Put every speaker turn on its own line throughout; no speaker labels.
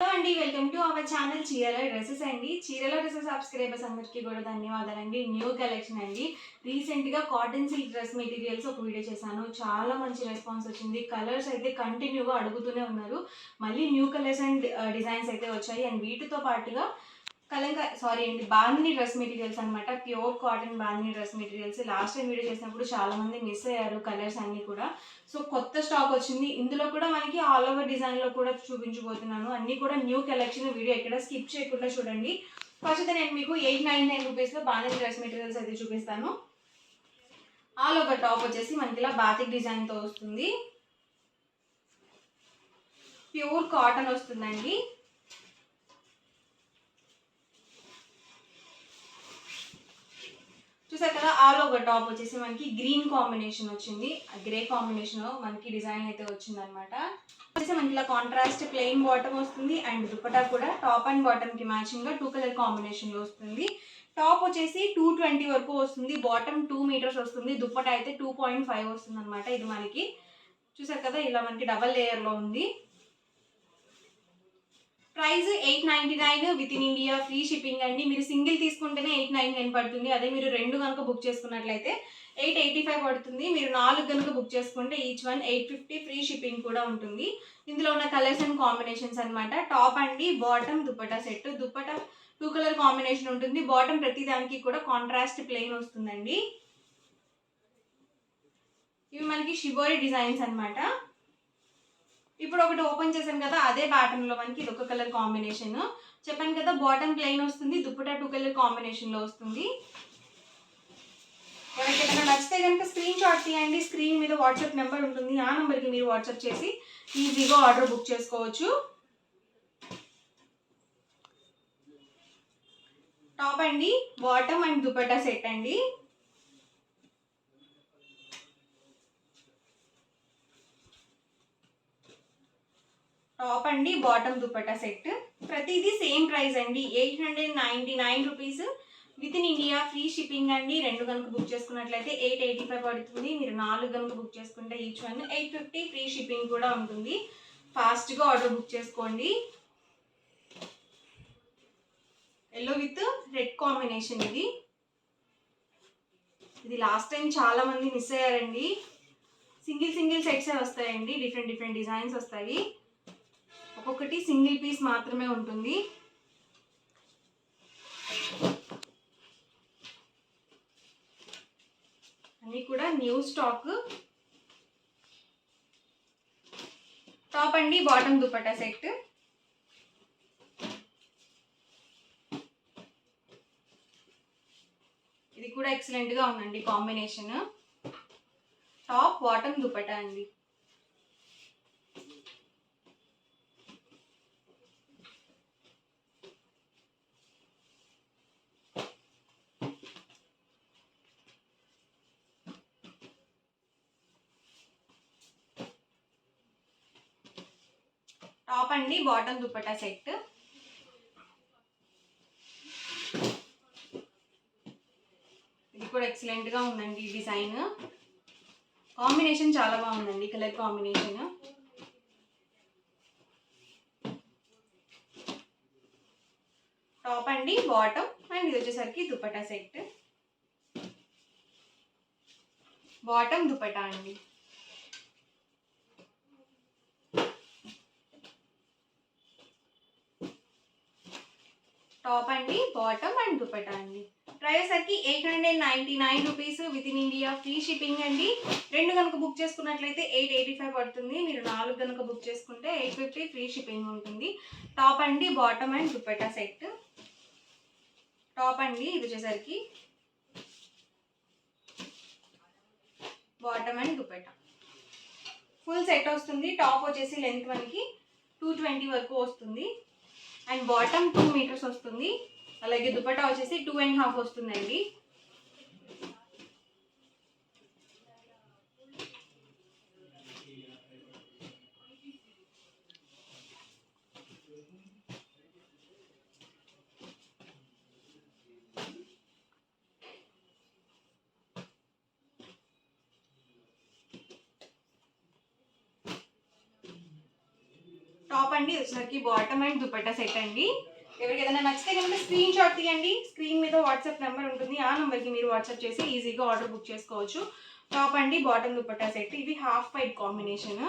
Hello అండి, welcome to our channel చీరల dresses అండి. చీరల డ్రెస్సెస్ సబ్స్క్రైబర్స్ అందరికీ కూడా ధన్యవాదాలండి. న్యూ కలెక్షన్ అండి. రీసెంట్గా కాటన్ సిల్క్ డ్రెస్ మెటీరియల్స్ ఒక వీడియో చేశాను. చాలా మంచి రెస్పాన్స్ వచ్చింది. కలర్స్ అయితే కంటిన్యూగా అడుగుతూనే ఉన్నారు. మళ్ళీ న్యూ కలర్స్ అండ్ డిజైన్స్ అయితే వచ్చాయి. అండ్ వీటితో పాటుగా బాందిని డ్రెస్ మెటీరియల్స్ అనమాట. Pure cotton bandhani dress materials. Last time video చేసినప్పుడు చాలా మంది మిస్ అయ్యారు కలర్స్ అన్నీ కూడా. సో కొత్త స్టాక్ వచ్చింది. ఇందులో కూడా మనకి ఆల్ ఓవర్ డిజైన్లో కూడా చూపించబోతున్నాను. అన్నీ కూడా న్యూ కలెక్షన్. వీడియో ఎక్కడ స్కిప్ చేయకుండా చూడండి. ఫస్ట్ అయితే నేను మీకు 899 రూపీస్లో బాందిని డ్రెస్ మెటీరియల్స్ అయితే చూపిస్తాను. ఆల్ ఓవర్ టాప్ వచ్చేసి మనకి ఇలా బాతిక్ డిజైన్తో వస్తుంది. ప్యూర్ కాటన్ వస్తుందండి. చూసారు కదా, ఆల్ ఓవర్ టాప్ వచ్చేసి మనకి గ్రీన్ కాంబినేషన్ వచ్చింది. గ్రే కాంబినేషన్ మనకి డిజైన్ అయితే వచ్చింది అనమాట. వచ్చేసి మనకి ఇలా కాంట్రాస్ట్ ప్లెయిన్ బాటమ్ వస్తుంది. అండ్ దుపట్టా కూడా టాప్ అండ్ బాటమ్ కి మ్యాచింగ్ గా 2 కలర్ కాంబినేషన్ లో వస్తుంది. టాప్ వచ్చేసి 220 వరకు వస్తుంది. బాటమ్ 2 మీటర్స్ వస్తుంది. దుపట్టా అయితే 2.5 వస్తుంది అనమాట. ఇది మనకి చూసారు కదా, ఇలా మనకి డబల్ లేయర్ లో ఉంది. Price 899 with in India, free shipping అండి. మీరు సింగిల్ తీసుకుంటేనే 899 పడుతుంది. అదే మీరు 2 కనుక బుక్ చేసుకున్నట్లయితే 885 పడుతుంది. మీరు 4 కనుక బుక్ చేసుకుంటే ఈచ్ వన్ 850, ఫ్రీ షిప్పింగ్ కూడా ఉంటుంది. ఇందులో ఉన్న కలర్స్ అండ్ కాంబినేషన్స్ అనమాట. టాప్ అండి, bottom, dupatta set. Dupatta 2 colour combination ఉంటుంది. బాటమ్ ప్రతి దానికి కూడా కాంట్రాస్ట్ ప్లెయిన్ వస్తుందండి. ఇవి మనకి షిబోరి డిజైన్స్ అనమాట. ఇప్పుడు ఒకటి ఓపెన్ చేశాను కదా, అదే ప్యాటర్న్ లో మనకి ఇది ఒక కలర్ కాంబినేషన్. చెప్పాను కదా, బాటమ్ ప్లెయిన్ వస్తుంది. దుపట్టా 2 కలర్ కాంబినేషన్ లో వస్తుంది. ఎవరికైనా నచ్చితే కనుక స్క్రీన్ షాట్ తీయండి. స్క్రీన్ మీద వాట్సాప్ నెంబర్ ఉంటుంది. ఆ నెంబర్కి మీరు వాట్సాప్ చేసి ఈజీగా ఆర్డర్ బుక్ చేసుకోవచ్చు. టాప్ అండి, బాటమ్ అండ్ దుపట్టా సెట్ అండి. టాప్ అండి, బాటమ్, దుపట్టా సెట్. ప్రతిదీ సేమ్ ప్రైస్ అండి. 899 rupees with in India, free shipping అండి. 2 కనుక బుక్ చేసుకున్నట్లయితే 885 పడుతుంది. మీరు 4 కనుక బుక్ చేసుకుంటే ఈచ్ వన్ 850, ఫ్రీ షిప్పింగ్ కూడా ఉంటుంది. ఫాస్ట్గా ఆర్డర్ బుక్ చేసుకోండి. ఎల్లో విత్ రెడ్ కాంబినేషన్ ఇది. ఇది లాస్ట్ టైం చాలా మంది మిస్ అయ్యారండి. సింగిల్ సెట్సే వస్తాయండి. డిఫరెంట్ డిజైన్స్ వస్తాయి. ఒక్కొక్కటి సింగిల్ పీస్ మాత్రమే ఉంటుంది. అన్నీ కూడా న్యూ స్టాక్. టాప్ అండి, బాటమ్, దుపట్టా సెట్. ఇది కూడా ఎక్సలెంట్ గా ఉందండి కాంబినేషన్. టాప్, బాటమ్, దుపట్టా అండి. టాప్ అండి, బాటమ్, దుపట్టా సెట్. ఇది కూడా ఎక్సలెంట్ గా ఉందండి. డిజైన్ కాంబినేషన్ చాలా బాగుందండి. Colour combination. టాప్ అండి, బాటమ్ అండ్ ఇది వచ్చేసరికి దుపట్టా సెట్. బాటమ్, దుపట్టా అండి. టాప్ అండి, బాటమ్ అండ్ దుపట్టా అండి. ప్రైస్ సరికి 899 rupees with in India, free shipping అండి. 2 కనుక బుక్ చేసుకున్నట్లయితే 885 పడుతుంది. మీరు 4 కనుక బుక్ చేసుకుంటే 850, ఫ్రీ షిప్పింగ్ ఉంటుంది. టాప్ అండి, bottom and dupatta set. Top అండి, ఇది వచ్చేసరికి bottom and dupatta full set వస్తుంది. టాప్ వచ్చేసి లెంత్ మనకి 220 వరకు వస్తుంది. అండ్ బాటమ్ 2 మీటర్స్ వస్తుంది. అలాగే దుపట్టా వచ్చేసి 2.5 వస్తుందండి. టాప్ అండి, వచ్చేసరికి బాటమ్ అండ్ దుపట్టా సెట్ అండి. ఎవరికి ఏదైనా నచ్చితే కనుక స్క్రీన్ షాట్ తీయండి. స్క్రీన్ మీద వాట్సాప్ నెంబర్ ఉంటుంది, ఆ నెంబర్కి మీరు వాట్సాప్ చేసి ఈజీగా ఆర్డర్ బుక్ చేసుకోవచ్చు. టాప్ అండి, బాటమ్ దుపట్టా సెట్. ఇది హాఫ్ వైట్ కాంబినేషన్.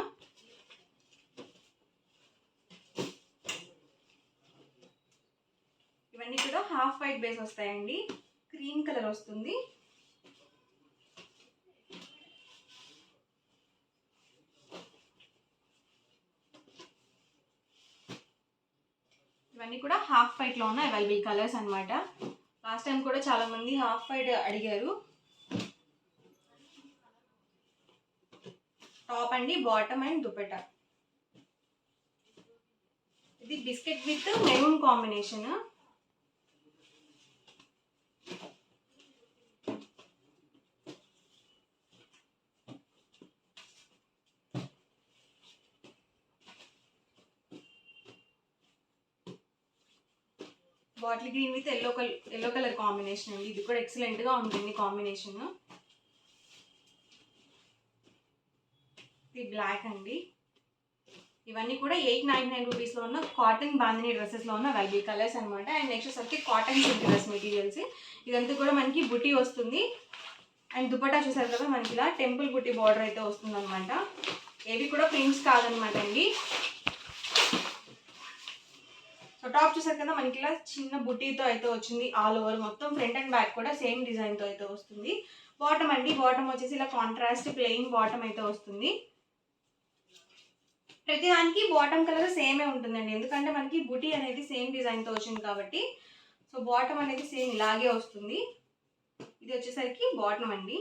ఇవన్నీ కూడా హాఫ్ వైట్ బేస్ వస్తాయండి. క్రీమ్ కలర్ వస్తుంది. ఇవన్నీ కూడా హాఫ్ వైట్లో ఉన్న అవైలబుల్ కలర్స్ అనమాట. లాస్ట్ టైం కూడా చాలా మంది హాఫ్ వైట్ అడిగారు. టాప్ అండి, బాటమ్ అండ్ దుపట్టా. ఇది biscuit with maroon combination. Bottle green with yellow colour combination అండి. ఇది కూడా ఎక్సలెంట్గా ఉంటుంది కాంబినేషన్. ఇది బ్లాక్ అండి. ఇవన్నీ కూడా 899 రూపీస్లో ఉన్న కాటన్ బాందినీ డ్రెస్సెస్లో ఉన్న అవైలబుల్ కలర్స్ అనమాట. అండ్ నెక్స్ట్ వచ్చేసరికి కాటన్ సిల్క్ డ్రెస్ మెటీరియల్స్. ఇదంతా కూడా మనకి బుటీ వస్తుంది. అండ్ దుపట్టా చూసారు కదా, మనకి ఇలా టెంపుల్ బుటీ బార్డర్ అయితే వస్తుంది అనమాట. ఏవి కూడా ప్రింట్స్ కాదనమాట అండి. సో టాప్ చూసారు కదా, మనకి ఇలా చిన్న బుటీతో అయితే వచ్చింది. ఆల్ ఓవర్ మొత్తం ఫ్రంట్ అండ్ బ్యాక్ కూడా సేమ్ డిజైన్తో అయితే వస్తుంది. బాటమ్ అండి, బాటమ్ వచ్చేసి ఇలా కాంట్రాస్ట్ ప్లెయిన్ బాటమ్ అయితే వస్తుంది. ప్రతి దానికి బాటమ్ కలర్ సేమే ఉంటుందండి, ఎందుకంటే మనకి బుటీ అనేది సేమ్ డిజైన్తో వచ్చింది కాబట్టి. సో బాటమ్ అనేది సేమ్ ఇలాగే వస్తుంది. ఇది వచ్చేసరికి బాటమ్ అండి.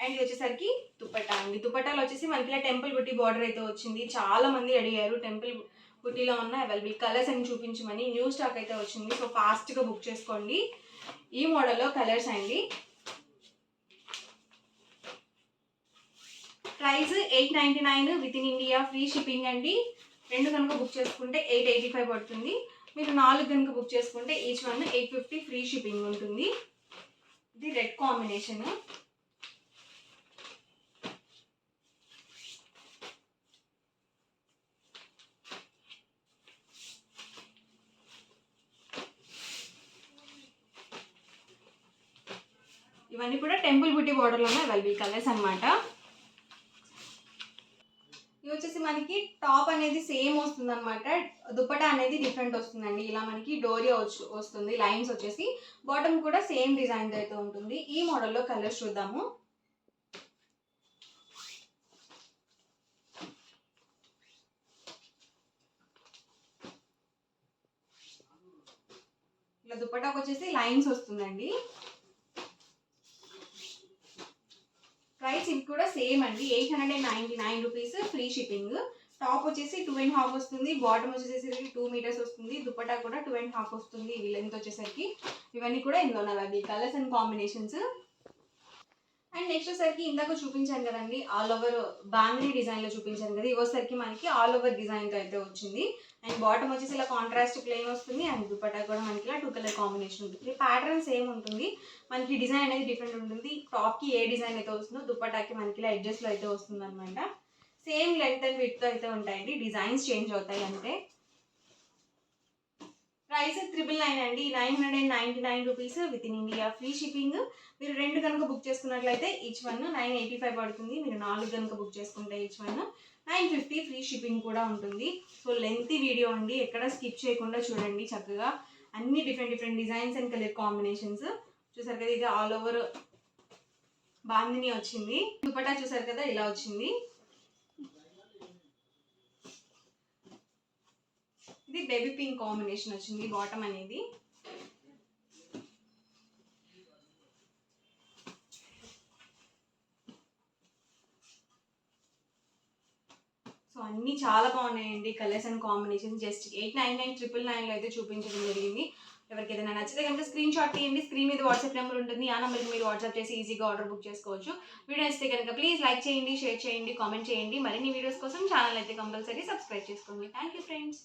అండ్ ఇది వచ్చేసరికి దుపట్టా అండి. దుపట్టాలో వచ్చేసి మనకి ఇలా టెంపుల్ బుట్టి బార్డర్ అయితే వచ్చింది. చాలా మంది అడిగారు టెంపుల్ బుట్టీలో ఉన్న అవైలబుల్ కలర్స్ అని చూపించమని. న్యూ స్టాక్ అయితే వచ్చింది, సో ఫాస్ట్గా బుక్ చేసుకోండి. ఈ మోడల్లో కలర్స్ అండి. Price 899 with in India, free shipping అండి. 2 కనుక బుక్ చేసుకుంటే 885 పడుతుంది. మీరు 4 కనుక బుక్ చేసుకుంటే ఈచ్ వన్ 850 ఫ్రీ షిప్పింగ్ ఉంటుంది. ఇది రెడ్ కాంబినేషన్. ఇవన్నీ కూడా టెంపుల్ బుట్టి బార్డర్లోనే అవైలబుల్ కలర్స్ అనమాట. ఇవి వచ్చేసి మనకి టాప్ అనేది సేమ్ వస్తుంది అనమాట. దుపట్టా అనేది డిఫరెంట్ వస్తుందండి. ఇలా మనకి డోరియా వస్తుంది, లైన్స్ వచ్చేసి. బాటమ్ కూడా సేమ్ డిజైన్ అయితే ఉంటుంది. ఈ మోడల్లో కలర్స్ చూద్దాము. ఇలా దుపట్టాకు వచ్చేసి లైన్స్ వస్తుందండి. ప్రైస్ ఇది కూడా సేమ్ అండి, 899 రూపీస్ ఫ్రీ షిప్పింగ్. టాప్ వచ్చేసి 2.5 వస్తుంది. బాటమ్ వచ్చేసరికి 2 మీటర్స్ వస్తుంది. దుపట్టా కూడా 2.5 వస్తుంది. ఇవి లెంత్ వచ్చేసరికి. ఇవన్నీ కూడా ఇందులో ఉన్నవి colours and combinations. And next వచ్చేసరికి ఇందాక చూపించాను కదండి, ఆల్ ఓవర్ బాందినీ డిజైన్లో చూపించాను కదా, ఇవోసరికి మనకి ఆల్ ఓవర్ డిజైన్తో అయితే వచ్చింది. అండ్ బాటమ్ వచ్చేసి ఇలా కాంట్రాస్ట్ ప్లెయిన్ వస్తుంది. అండ్ దుపట్టా కూడా మనకి ఇలా 2 కలర్ కాంబినేషన్ ఉంటుంది. ప్యాటర్న్ సేమ్ ఉంటుంది, మనకి డిజైన్ అనేది డిఫరెంట్ ఉంటుంది. టాప్కి ఏ డిజైన్ అయితే వస్తుందో దుపట్టాకి మనకి ఇలా ఎడ్జెస్లో అయితే వస్తుంది అనమాట. సేమ్ లెంత్ అండ్ విడ్త్ అయితే ఉంటాయండి, డిజైన్స్ చేంజ్ అవుతాయి అంతే. ప్రైస్ 999 అండి, 999 rupees with in India, free shipping. మీరు 2 కనుక బుక్ చేసుకున్నట్లయితే ఈచ్ వన్ 985 పడుతుంది. మీరు 4 కనుక బుక్ చేసుకుంటే ఈచ్ వన్ 950 ఫ్రీ షిప్పింగ్ కూడా ఉంటుంది. సో లెంతీ వీడియో అండి, ఎక్కడ స్కిప్ చేయకుండా చూడండి చక్కగా. అన్ని different designs and colour combinations చూసారు కదా. ఇది ఆల్ ఓవర్ బాందిని వచ్చింది. దుపట్టా చూసారు కదా, ఇలా వచ్చింది. ఇది బేబీ పింక్ కాంబినేషన్ వచ్చింది బాటమ్ అనేది. సో అన్నీ చాలా బాగున్నాయండి కలర్స్ అండ్ కాంబినేషన్. జస్ట్ 899 999లో అయితే చూపించడం జరిగింది. ఎవరికి ఏదైనా నచ్చితే కనుక స్క్రీన్ షాట్ తీయండి. స్క్రీన్ మీద వాట్సాప్ నెంబర్ ఉంటుంది, ఆ నెంబర్కి మీరు వాట్సాప్ చేసి ఈజీగా ఆర్డర్ బుక్ చేసుకోవచ్చు. వీడియో నచ్చితే కనుక ప్లీజ్ లైక్ చేయండి, షేర్ చేయండి, కామెంట్ చేయండి. మరిన్ని వీడియోస్ కోసం ఛానల్ అయితే కంపల్సరీ సబ్స్క్రైబ్ చేసుకోండి. Thank you friends.